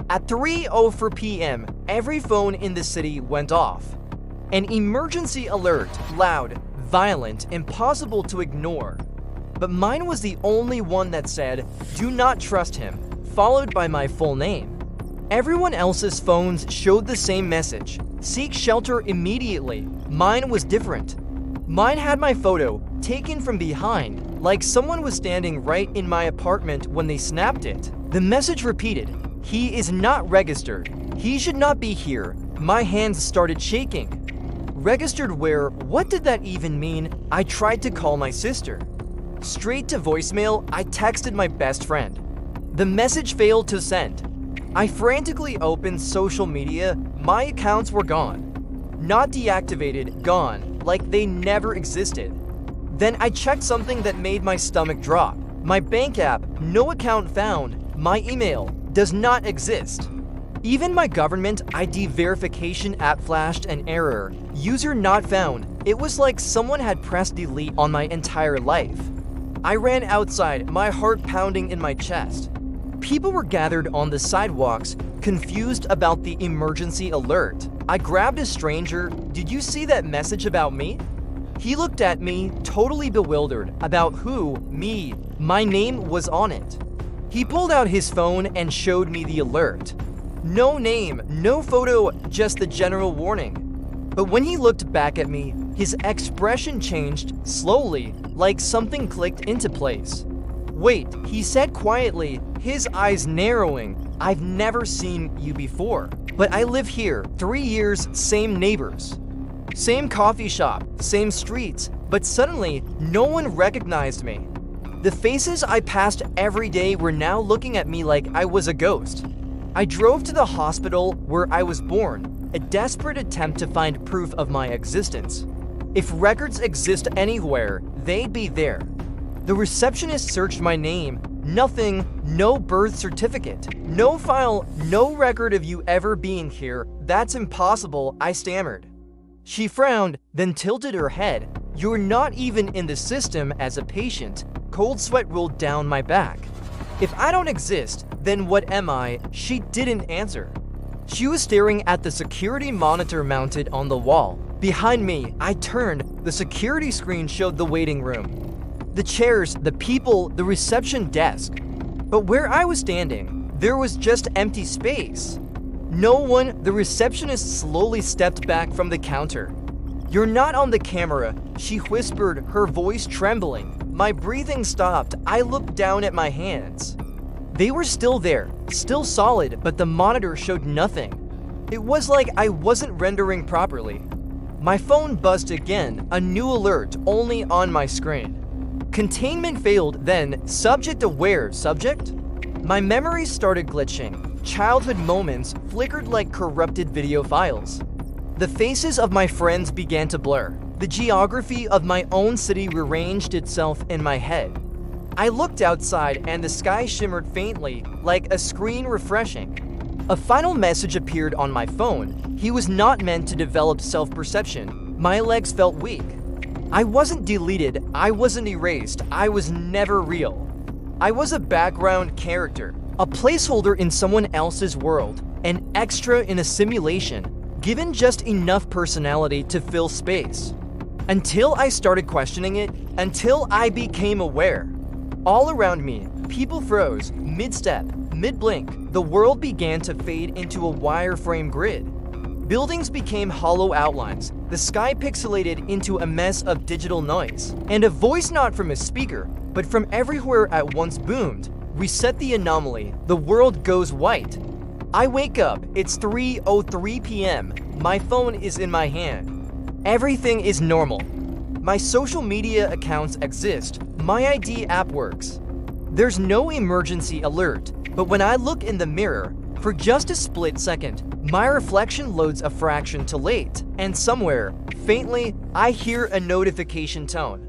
At 3:04 p.m., every phone in the city went off. An emergency alert, loud, violent, impossible to ignore. But mine was the only one that said, "Do not trust him," followed by my full name. Everyone else's phones showed the same message, "Seek shelter immediately." Mine was different. Mine had my photo taken from behind, like someone was standing right in my apartment when they snapped it. The message repeated, "He is not registered. He should not be here." My hands started shaking. Registered where? What did that even mean? I tried to call my sister. Straight to voicemail, I texted my best friend. The message failed to send. I frantically opened social media. My accounts were gone. Not deactivated, gone, like they never existed. Then I checked something that made my stomach drop. My bank app, no account found. My email does not exist. Even my government ID verification app flashed an error. User not found. It was like someone had pressed delete on my entire life. I ran outside, my heart pounding in my chest. People were gathered on the sidewalks, confused about the emergency alert. I grabbed a stranger. "Did you see that message about me?" He looked at me, totally bewildered. About who? Me. My name was on it. He pulled out his phone and showed me the alert. No name, no photo, just the general warning. But when he looked back at me, his expression changed slowly, like something clicked into place. "Wait," he said quietly, his eyes narrowing. "I've never seen you before. But I live here, 3 years, same neighbors. Same coffee shop, same streets, but suddenly, no one recognized me. The faces I passed every day were now looking at me like I was a ghost." I drove to the hospital where I was born, a desperate attempt to find proof of my existence. If records exist anywhere, they'd be there. The receptionist searched my name. Nothing, no birth certificate, no file, no record of you ever being here. "That's impossible," I stammered. She frowned, then tilted her head. "You're not even in the system as a patient." Cold sweat rolled down my back. "If I don't exist, then what am I?" She didn't answer. She was staring at the security monitor mounted on the wall. Behind me, I turned. The security screen showed the waiting room. The chairs, the people, the reception desk. But where I was standing, there was just empty space. No one. The receptionist slowly stepped back from the counter. "You're not on the camera," she whispered, her voice trembling. My breathing stopped. I looked down at my hands. They were still there, still solid, but the monitor showed nothing. It was like I wasn't rendering properly. My phone buzzed again, a new alert only on my screen. Containment failed, then subject aware, subject? My memories started glitching. Childhood moments flickered like corrupted video files. The faces of my friends began to blur. The geography of my own city rearranged itself in my head. I looked outside and the sky shimmered faintly, like a screen refreshing. A final message appeared on my phone. He was not meant to develop self-perception. My legs felt weak. I wasn't deleted, I wasn't erased, I was never real. I was a background character, a placeholder in someone else's world, an extra in a simulation, given just enough personality to fill space. Until I started questioning it, until I became aware. All around me, people froze, mid-step, mid-blink. The world began to fade into a wireframe grid. Buildings became hollow outlines, the sky pixelated into a mess of digital noise, and a voice not from a speaker, but from everywhere at once boomed. "Reset the anomaly, the world goes white." I wake up, it's 3:03 p.m. My phone is in my hand. Everything is normal. My social media accounts exist, my ID app works. There's no emergency alert, but when I look in the mirror, for just a split second, my reflection loads a fraction too late, and somewhere, faintly, I hear a notification tone.